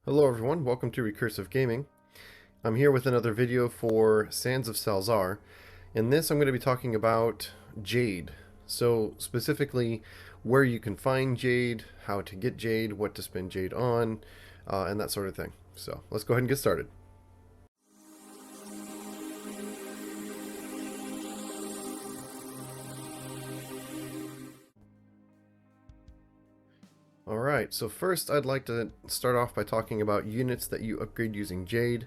Hello everyone, welcome to Recursive Gaming. I'm here with another video for Sands of Salzaar. In this I'm going to be talking about Jade. So specifically where you can find Jade, how to get Jade, what to spend Jade on, and that sort of thing. So let's go ahead and get started. Alright, so first I'd like to start off by talking about units that you upgrade using Jade.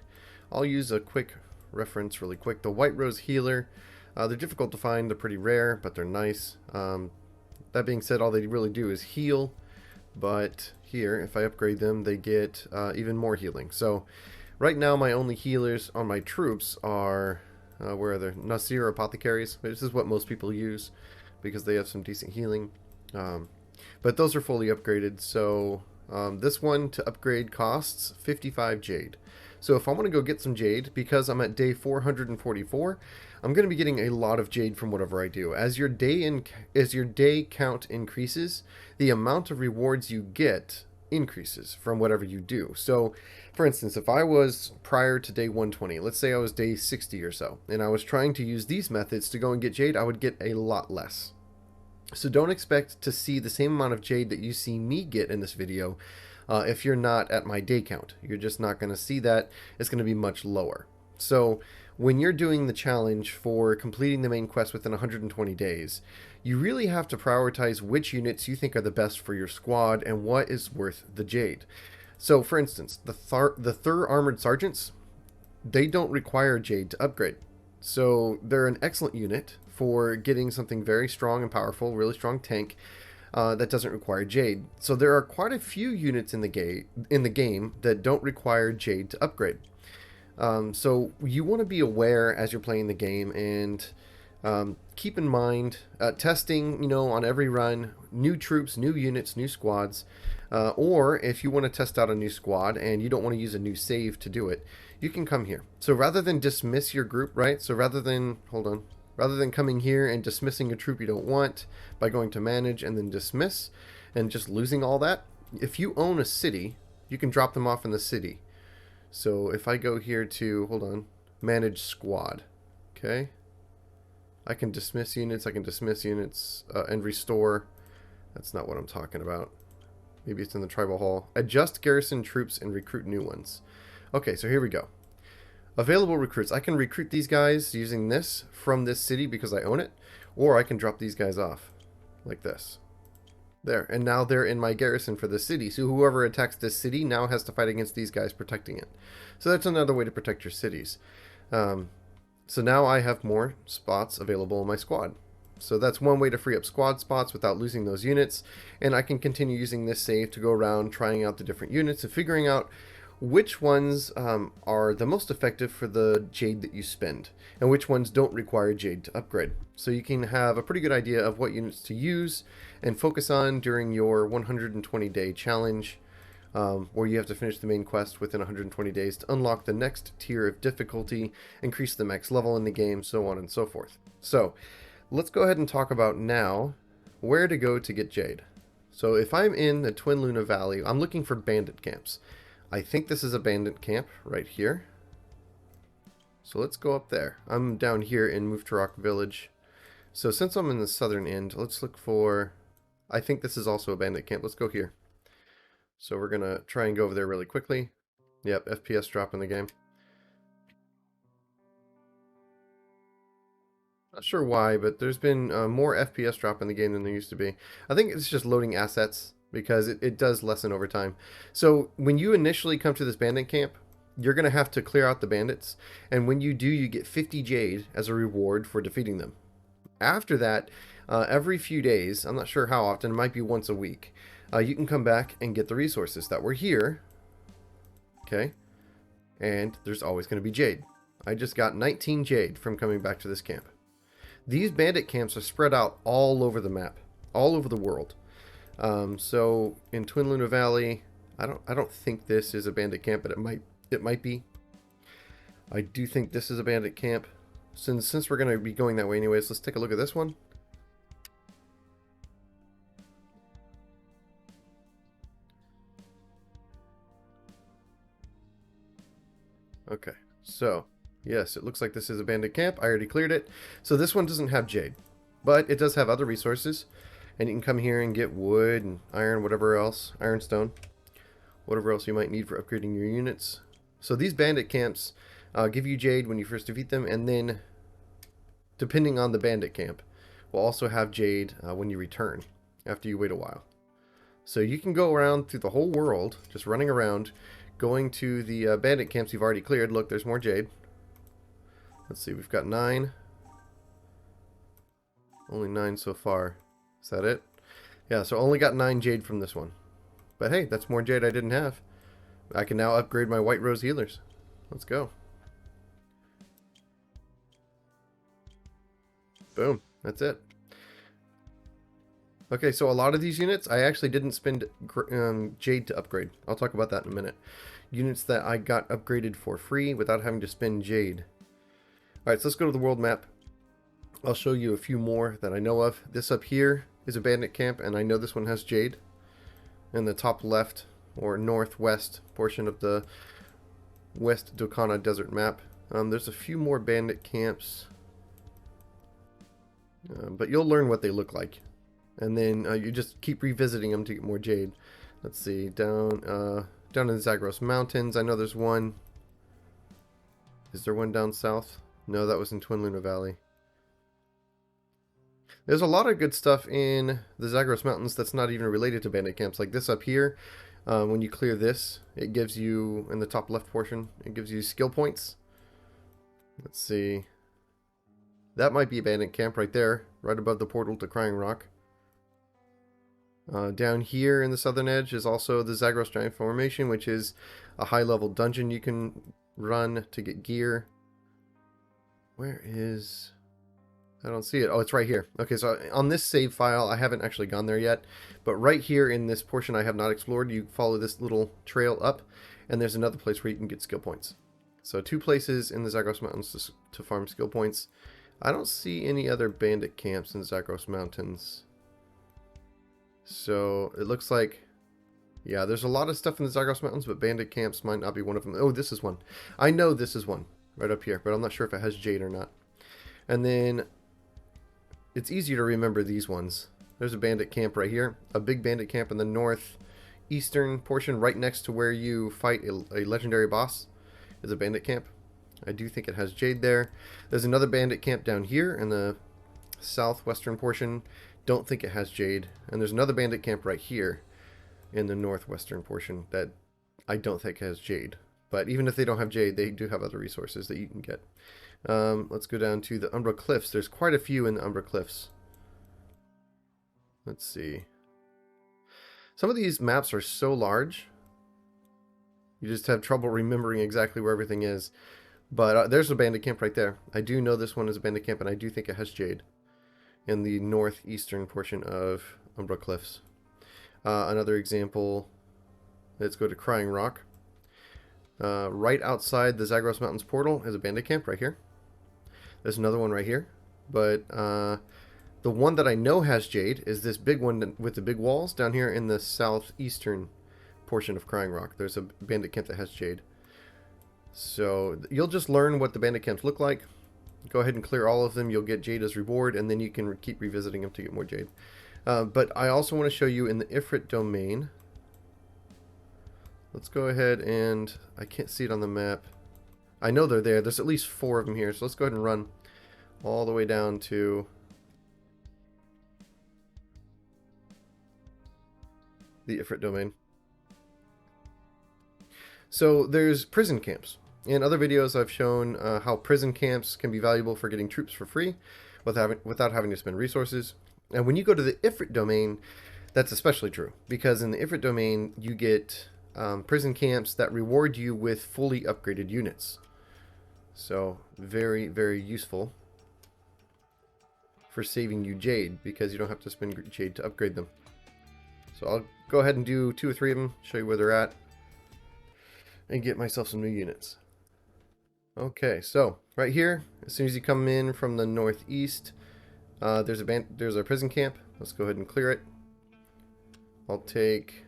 I'll use a quick reference really quick. The White Rose Healer, they're difficult to find, they're pretty rare, but they're nice. That being said, all they really do is heal, but here, if I upgrade them, they get even more healing. So right now my only healers on my troops are, where are they? Nasir Apothecaries. This is what most people use because they have some decent healing. But those are fully upgraded, so this one to upgrade costs 55 Jade. So if I want to go get some Jade, because I'm at day 444, I'm going to be getting a lot of Jade from whatever I do. As your day count increases, the amount of rewards you get increases from whatever you do. So, for instance, if I was prior to day 120, let's say I was day 60 or so, and I was trying to use these methods to go and get Jade, I would get a lot less. So don't expect to see the same amount of Jade that you see me get in this video if you're not at my day count. You're just not going to see that. It's going to be much lower. So when you're doing the challenge for completing the main quest within 120 days, you really have to prioritize which units you think are the best for your squad and what is worth the Jade. So for instance, the Thur Armored Sergeants, they don't require Jade to upgrade. So they're an excellent unit for getting something very strong and powerful, really strong tank that doesn't require Jade. So there are quite a few units in the game that don't require Jade to upgrade. So you want to be aware as you're playing the game and keep in mind testing, on every run, new troops, new units, new squads. Or if you want to test out a new squad and you don't want to use a new save to do it, you can come here. So rather than dismiss your group, right? So rather than coming here and dismissing a troop you don't want by going to manage and then dismiss and just losing all that, if you own a city, you can drop them off in the city. So if I go here to, manage squad, okay? I can dismiss units, and restore. That's not what I'm talking about. Maybe it's in the tribal hall. Adjust garrison troops and recruit new ones. Okay, so here we go. Available recruits. I can recruit these guys using this from this city because I own it, or I can drop these guys off like this. There, and now they're in my garrison for the city. So whoever attacks this city now has to fight against these guys protecting it. So that's another way to protect your cities. So now I have more spots available in my squad. So that's one way to free up squad spots without losing those units. And I can continue using this save to go around trying out the different units and figuring out which ones are the most effective for the Jade that you spend, and which ones don't require Jade to upgrade. So you can have a pretty good idea of what units to use and focus on during your 120-day challenge, where you have to finish the main quest within 120 days to unlock the next tier of difficulty, increase the max level in the game, so on and so forth. So let's go ahead and talk about now where to go to get Jade. So if I'm in the Twin Luna Valley, I'm looking for bandit camps. I think this is a bandit camp right here. So let's go up there. I'm down here in Muftarok Village. So since I'm in the southern end, let's look for... I think this is also a bandit camp. Let's go here. So we're going to try and go over there really quickly. Yep, FPS drop in the game. Not sure why, but there's been more FPS drop in the game than there used to be. I think it's just loading assets, because it does lessen over time. So when you initially come to this bandit camp, you're going to have to clear out the bandits, and when you do, you get 50 Jade as a reward for defeating them. After that, every few days, I'm not sure how often, it might be once a week, you can come back and get the resources that were here, okay, and there's always going to be Jade. I just got 19 Jade from coming back to this camp. These bandit camps are spread out all over the map, all over the world. So in Twin Luna Valley, I don't think this is a bandit camp, but it might be. I do think this is a bandit camp. Since we're going to be going that way anyways, let's take a look at this one. Okay, so yes, it looks like this is a bandit camp. I already cleared it. So this one doesn't have Jade, but it does have other resources. And you can come here and get wood and iron, whatever else, ironstone, whatever else you might need for upgrading your units. So these bandit camps give you Jade when you first defeat them, and then depending on the bandit camp, will also have Jade when you return after you wait a while. So you can go around through the whole world, just running around, going to the bandit camps you've already cleared. Look, there's more Jade. Let's see, we've got 9. Only 9 so far. Is that it? Yeah, so only got 9 Jade from this one. But hey, that's more Jade I didn't have. I can now upgrade my White Rose healers. Let's go. Boom. That's it. Okay, so a lot of these units, I actually didn't spend Jade to upgrade. I'll talk about that in a minute. Units that I got upgraded for free without having to spend Jade. Alright, so let's go to the world map. I'll show you a few more that I know of. This up here is a bandit camp, and I know this one has Jade. In the top left, or northwest portion of the West Dokana Desert map. There's a few more bandit camps. But you'll learn what they look like. And then you just keep revisiting them to get more Jade. Let's see, down in the Zagros Mountains, I know there's one. Is there one down south? No, that was in Twin Luna Valley. There's a lot of good stuff in the Zagros Mountains that's not even related to bandit camps. Like this up here, when you clear this, it gives you, in the top left portion, it gives you skill points. Let's see. That might be a bandit camp right there, right above the portal to Crying Rock. Down here in the southern edge is also the Zagros Giant Formation, which is a high-level dungeon you can run to get gear. Where is... I don't see it. Oh, it's right here. Okay, so on this save file, I haven't actually gone there yet. But right here in this portion I have not explored, you follow this little trail up, and there's another place where you can get skill points. So 2 places in the Zagros Mountains to farm skill points. I don't see any other bandit camps in Zagros Mountains. So it looks like, yeah, there's a lot of stuff in the Zagros Mountains, but bandit camps might not be one of them. Oh, this is one. I know this is one right up here, but I'm not sure if it has Jade or not. And then it's easier to remember these ones. There's a bandit camp right here, a big bandit camp in the northeastern portion, right next to where you fight a legendary boss, is a bandit camp. I do think it has Jade there. There's another bandit camp down here in the southwestern portion. Don't think it has Jade. And there's another bandit camp right here in the northwestern portion that I don't think has Jade. But even if they don't have Jade, they do have other resources that you can get. Let's go down to the Umbra Cliffs. There's quite a few in the Umbra Cliffs. Let's see. Some of these maps are so large, you just have trouble remembering exactly where everything is. But there's a bandit camp right there. I do know this one is a bandit camp, and I do think it has Jade in the northeastern portion of Umbra Cliffs. Another example, let's go to Crying Rock. Right outside the Zagros Mountains portal is a bandit camp right here. There's another one right here. But the one that I know has Jade is this big one with the big walls down here in the southeastern portion of Crying Rock. There's a bandit camp that has Jade. So you'll just learn what the bandit camps look like. Go ahead and clear all of them. You'll get Jade as reward, and then you can keep revisiting them to get more Jade. But I also want to show you in the Ifrit domain. Let's go ahead and... I can't see it on the map. I know they're there. There's at least 4 of them here. So let's go ahead and run all the way down to the Ifrit domain. So there's prison camps. In other videos I've shown how prison camps can be valuable for getting troops for free without having to spend resources. And when you go to the Ifrit domain, that's especially true. Because in the Ifrit domain, you get prison camps that reward you with fully upgraded units. So very, very useful for saving you Jade, because you don't have to spend Jade to upgrade them. So I'll go ahead and do 2 or 3 of them, show you where they're at, and get myself some new units. Okay, so right here, as soon as you come in from the northeast, there's a prison camp. Let's go ahead and clear it. I'll take...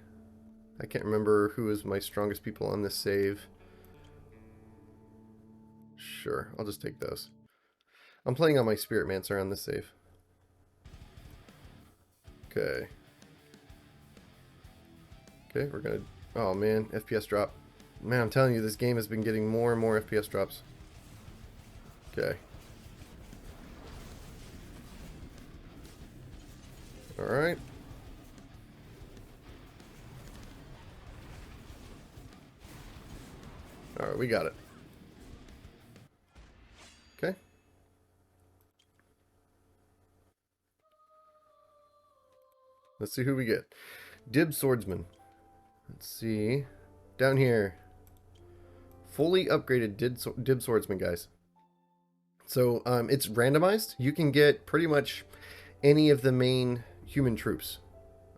I can't remember who is my strongest people on this save. Sure, I'll just take those. I'm playing on my Spirit Mancer on this save. Okay. Okay, we're gonna... Oh man, FPS drop. Man, I'm telling you, this game has been getting more and more FPS drops. Okay. Alright. Alright, we got it. Okay. Let's see who we get. Dib Swordsman. Let's see. Down here. Fully upgraded Dib Swordsman, guys. So, it's randomized. You can get pretty much any of the main human troops.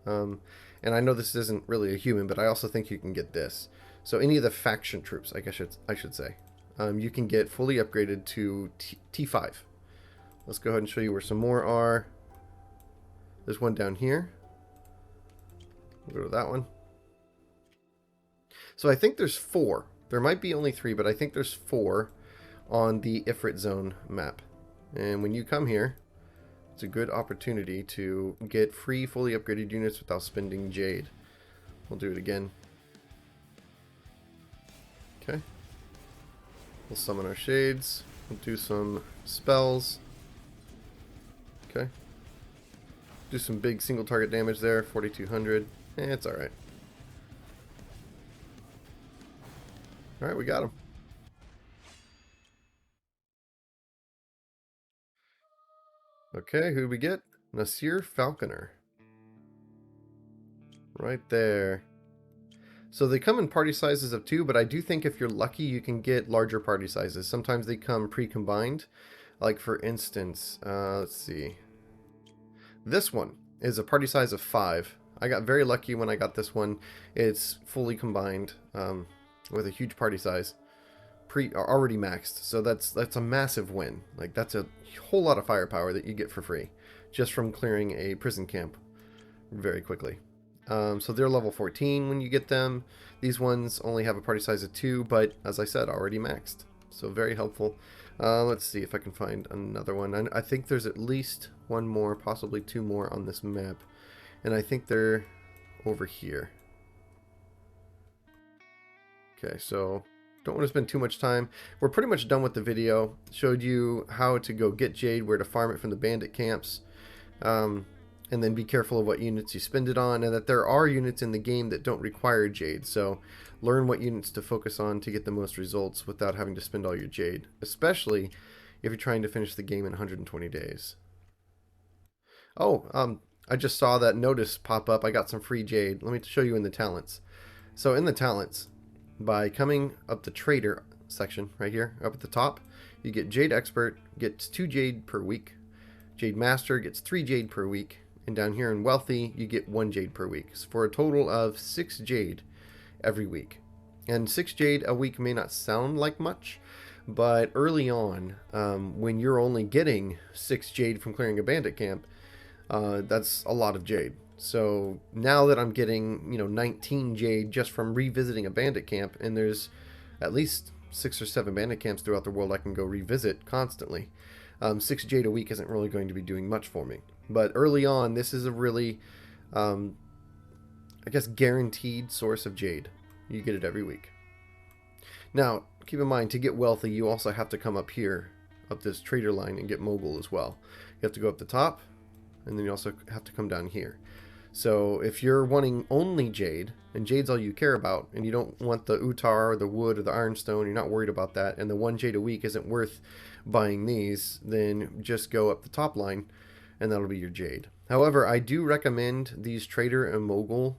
And I know this isn't really a human, but I also think you can get this. So any of the faction troops, I guess I should say, you can get fully upgraded to T5. Let's go ahead and show you where some more are. There's one down here. We'll go to that one. So I think there's 4. There might be only 3, but I think there's 4 on the Ifrit Zone map. And when you come here, it's a good opportunity to get free, fully upgraded units without spending Jade. We'll do it again. Okay. We'll summon our shades. We'll do some spells. Okay. Do some big single target damage there, 4,200. It's alright. Alright, we got him. Okay, who do we get? Nasir Falconer. Right there. So they come in party sizes of 2, but I do think if you're lucky, you can get larger party sizes. Sometimes they come pre-combined. Like, for instance, let's see. This one is a party size of 5. I got very lucky when I got this one. It's fully combined with a huge party size. Already maxed. So that's a massive win. Like, that's a whole lot of firepower that you get for free. Just from clearing a prison camp very quickly. So they're level 14 when you get them. These ones only have a party size of 2, but as I said, already maxed. So very helpful. Let's see if I can find another one. I think there's at least one more, possibly 2 more on this map. And I think they're over here. Okay, so don't want to spend too much time. We're pretty much done with the video. Showed you how to go get Jade, where to farm it from the bandit camps. And then be careful of what units you spend it on, and that there are units in the game that don't require Jade. So learn what units to focus on to get the most results without having to spend all your Jade. Especially if you're trying to finish the game in 120 days. Oh, I just saw that notice pop up. I got some free Jade. Let me show you in the talents. So in the talents, by coming up the trader section right here, up at the top, you get Jade Expert, gets 2 Jade per week. Jade Master gets 3 Jade per week. And down here in Wealthy, you get 1 Jade per week. So for a total of 6 Jade every week. And 6 Jade a week may not sound like much, but early on, when you're only getting 6 Jade from clearing a bandit camp, that's a lot of Jade. So now that I'm getting, 19 Jade just from revisiting a bandit camp, and there's at least 6 or 7 bandit camps throughout the world I can go revisit constantly, 6 Jade a week isn't really going to be doing much for me. But early on, this is a really, I guess, guaranteed source of Jade. You get it every week. Now, keep in mind, to get Wealthy, you also have to come up here, up this trader line, and get Mogul as well. You have to go up the top, and then you also have to come down here. So if you're wanting only Jade, and Jade's all you care about, and you don't want the Utar or the Wood or the Ironstone, you're not worried about that, and the 1 Jade a week isn't worth buying these, then just go up the top line, and that'll be your Jade. However, I do recommend these Trader and Mogul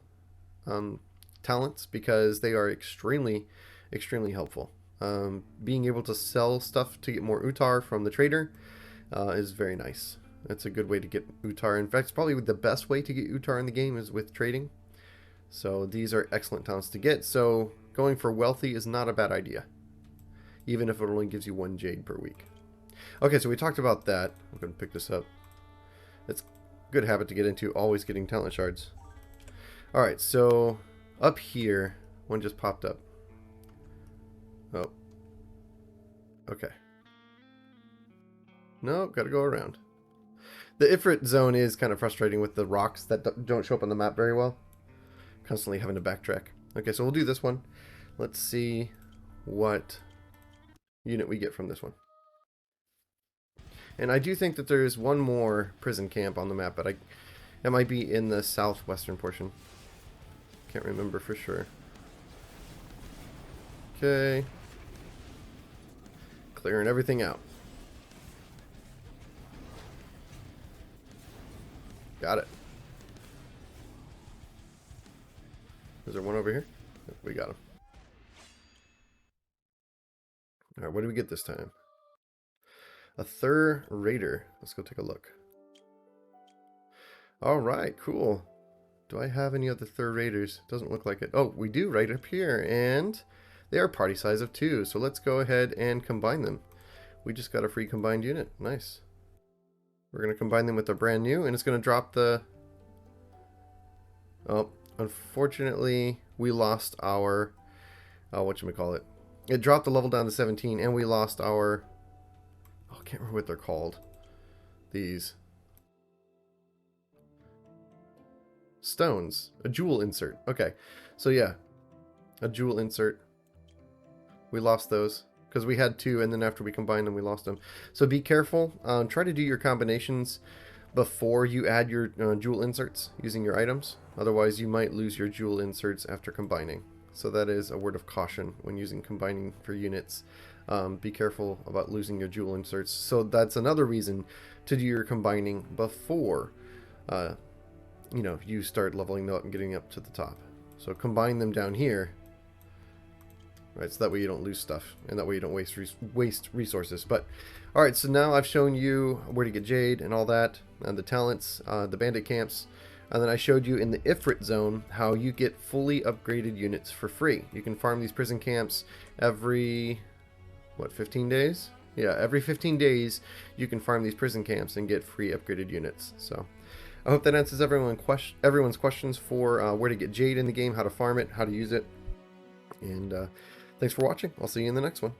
talents because they are extremely, extremely helpful. Being able to sell stuff to get more Utar from the Trader is very nice. That's a good way to get Utar. In fact, it's probably the best way to get Utar in the game is with trading. So these are excellent talents to get. So going for Wealthy is not a bad idea, even if it only gives you 1 Jade per week. Okay, so we talked about that. I'm going to pick this up. It's a good habit to get into, always getting talent shards. Alright, so up here, one just popped up. Oh. Okay. No, gotta go around. The Ifrit zone is kind of frustrating with the rocks that don't show up on the map very well. Constantly having to backtrack. Okay, so we'll do this one. Let's see what unit we get from this one. And I do think that there is one more prison camp on the map, but it might be in the southwestern portion. Can't remember for sure. Okay. Clearing everything out. Got it. Is there one over here? We got him. Alright, what do we get this time? A Thur Raider. Let's go take a look. Alright, cool. Do I have any other Thur Raiders? Doesn't look like it. Oh, we do right up here. And they are party size of 2. So let's go ahead and combine them. We just got a free combined unit. Nice. We're going to combine them with a brand new. And it's going to drop the... Oh, unfortunately, we lost our... whatchamacallit. It dropped the level down to 17. And we lost our... Oh, I can't remember what they're called. These... stones. A jewel insert. Okay. So yeah. A jewel insert. We lost those. Because we had 2, and then after we combined them, we lost them. So be careful. Try to do your combinations before you add your jewel inserts using your items. Otherwise, you might lose your jewel inserts after combining. So that is a word of caution when using combining for units. Be careful about losing your jewel inserts. So that's another reason to do your combining before you know, you start leveling them up and getting up to the top. So combine them down here, right? So that way you don't lose stuff, and that way you don't waste resources. But all right, so now I've shown you where to get Jade and all that, and the talents, the bandit camps, and then I showed you in the Ifrit zone how you get fully upgraded units for free. You can farm these prison camps every, what, 15 days? Yeah, every 15 days you can farm these prison camps and get free upgraded units. So I hope that answers everyone's questions for where to get Jade in the game, how to farm it, how to use it. And thanks for watching. I'll see you in the next one.